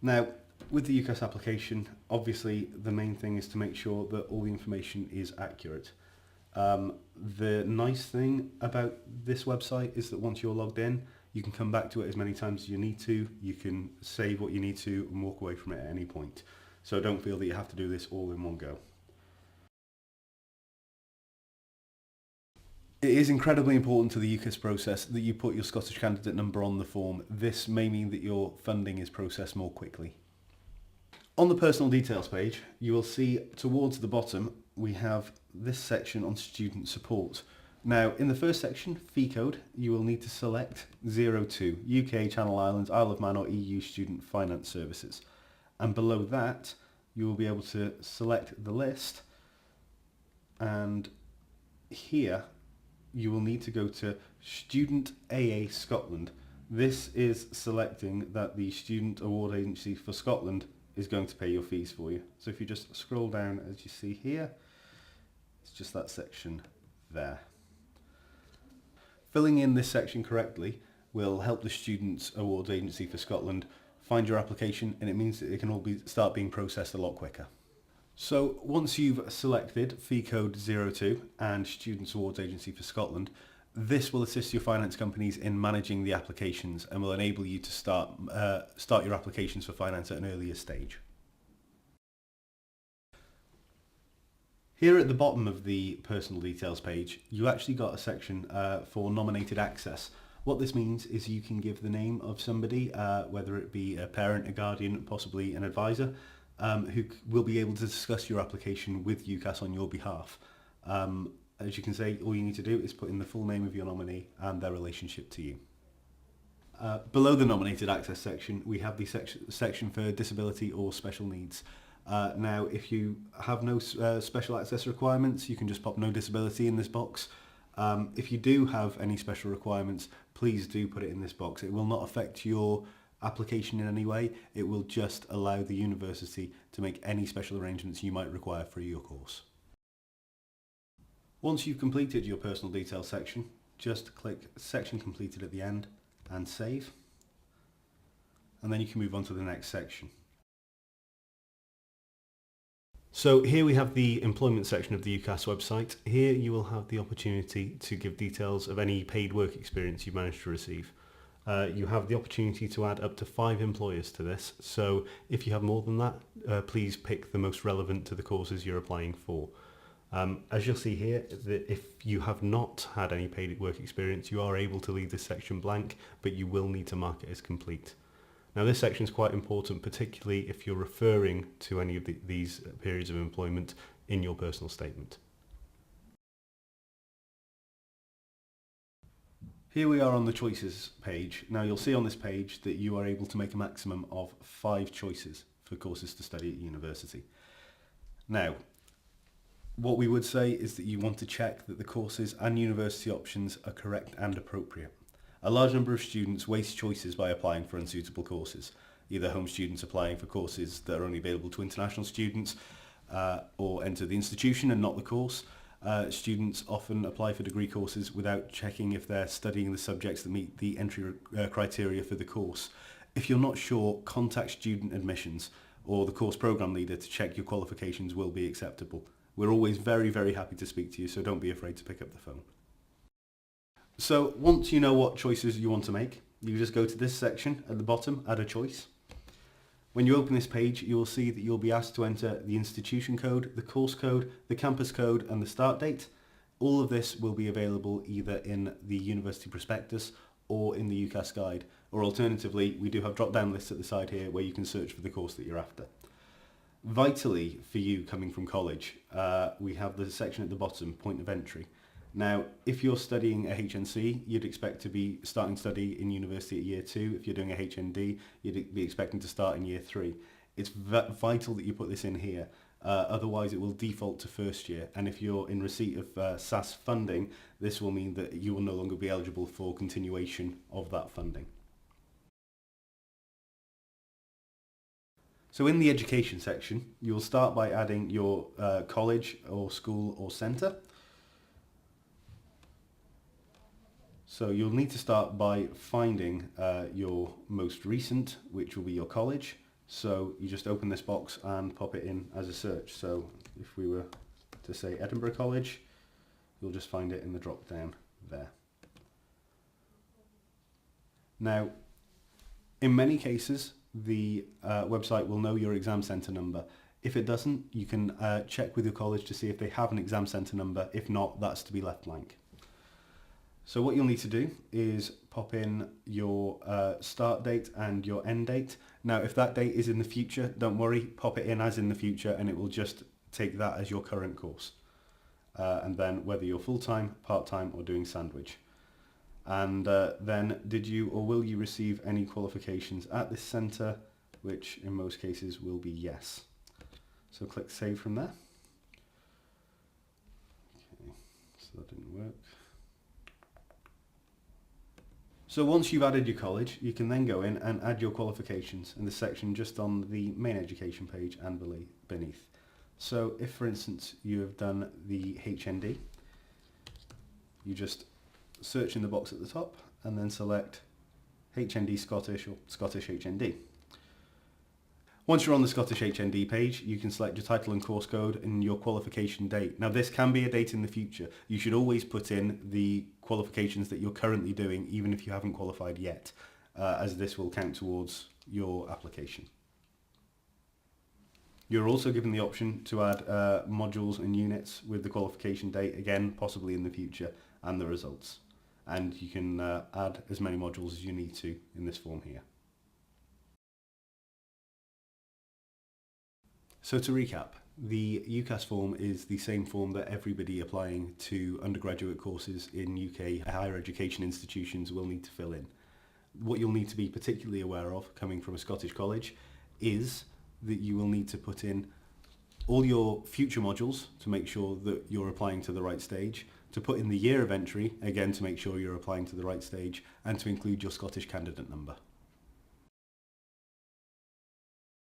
Now, with the UCAS application, obviously the main thing is to make sure that all the information is accurate. The nice thing about this website is that once you're logged in, you can come back to it as many times as you need to. You can save what you need to and walk away from it at any point. So don't feel that you have to do this all in one go. It is incredibly important to the UCAS process that you put your Scottish candidate number on the form. This may mean that your funding is processed more quickly. On the personal details page, you will see towards the bottom we have this section on student support. Now, in the first section, fee code, you will need to select 02, UK, Channel Islands, Isle of Man or EU Student Finance Services. And below that, you will be able to select the list, and here you will need to go to Student AA Scotland. This is selecting that the Student Award Agency for Scotland is going to pay your fees for you. So if you just scroll down, as you see here, it's just that section there. Filling in this section correctly will help the Students Awards Agency for Scotland find your application, and it means that it can all start being processed a lot quicker. So once you've selected fee code 02 and Students Awards Agency for Scotland, this will assist your finance companies in managing the applications and will enable you to start your applications for finance at an earlier stage. Here at the bottom of the personal details page, you actually got a section for nominated access. What this means is you can give the name of somebody, whether it be a parent, a guardian, possibly an advisor, who will be able to discuss your application with UCAS on your behalf. As you can see, all you need to do is put in the full name of your nominee and their relationship to you. Below the nominated access section, we have the section for disability or special needs. Now, if you have no special access requirements, you can just pop no disability in this box. If you do have any special requirements, please do put it in this box. It will not affect your application in any way. It will just allow the university to make any special arrangements you might require for your course. Once you've completed your personal details section, just click section completed at the end and save, and then you can move on to the next section. So here we have the employment section of the UCAS website. Here you will have the opportunity to give details of any paid work experience you've managed to receive. You have the opportunity to add up to 5 employers to this, so if you have more than that, please pick the most relevant to the courses you're applying for. As you'll see here, if you have not had any paid work experience, you are able to leave this section blank, but you will need to mark it as complete. Now this section is quite important, particularly if you're referring to any of these periods of employment in your personal statement. Here we are on the choices page. Now you'll see on this page that you are able to make a maximum of 5 choices for courses to study at university. Now, what we would say is that you want to check that the courses and university options are correct and appropriate. A large number of students waste choices by applying for unsuitable courses, either home students applying for courses that are only available to international students or enter the institution and not the course. Students often apply for degree courses without checking if they're studying the subjects that meet the entry criteria for the course. If you're not sure, contact student admissions or the course program leader to check your qualifications will be acceptable. We're always very, very happy to speak to you, so don't be afraid to pick up the phone. So once you know what choices you want to make, you just go to this section at the bottom, add a choice. When you open this page, you will see that you'll be asked to enter the institution code, the course code, the campus code and the start date. All of this will be available either in the university prospectus or in the UCAS guide, or alternatively, we do have drop-down lists at the side here where you can search for the course that you're after. Vitally for you coming from college, we have the section at the bottom, point of entry. Now, if you're studying a HNC, you'd expect to be starting study in university at year 2. If you're doing a HND, you'd be expecting to start in year 3. It's vital that you put this in here, otherwise it will default to first year. And if you're in receipt of SAS funding, this will mean that you will no longer be eligible for continuation of that funding. So in the education section, you will start by adding your college or school or centre. So you'll need to start by finding your most recent, which will be your college. So you just open this box and pop it in as a search. So if we were to say Edinburgh College, you'll just find it in the drop down there. Now, in many cases, the website will know your exam centre number. If it doesn't, you can check with your college to see if they have an exam centre number. If not, that's to be left blank. So what you'll need to do is pop in your start date and your end date. Now, if that date is in the future, don't worry, pop it in as in the future and it will just take that as your current course. And then whether you're full-time, part-time or doing sandwich. And then did you or will you receive any qualifications at this centre, which in most cases will be yes. So click save from there. Okay, so that didn't work. So once you've added your college, you can then go in and add your qualifications in the section just on the main education page and beneath. So if, for instance, you have done the HND, you just search in the box at the top and then select HND Scottish or Scottish HND. Once you're on the Scottish HND page, you can select your title and course code and your qualification date. Now this can be a date in the future. You should always put in the qualifications that you're currently doing, even if you haven't qualified yet, as this will count towards your application. You're also given the option to add modules and units with the qualification date, again, possibly in the future, and the results. And you can add as many modules as you need to in this form here. So to recap, the UCAS form is the same form that everybody applying to undergraduate courses in UK higher education institutions will need to fill in. What you'll need to be particularly aware of, coming from a Scottish college, is that you will need to put in all your future modules to make sure that you're applying to the right stage, to put in the year of entry, again to make sure you're applying to the right stage, and to include your Scottish candidate number.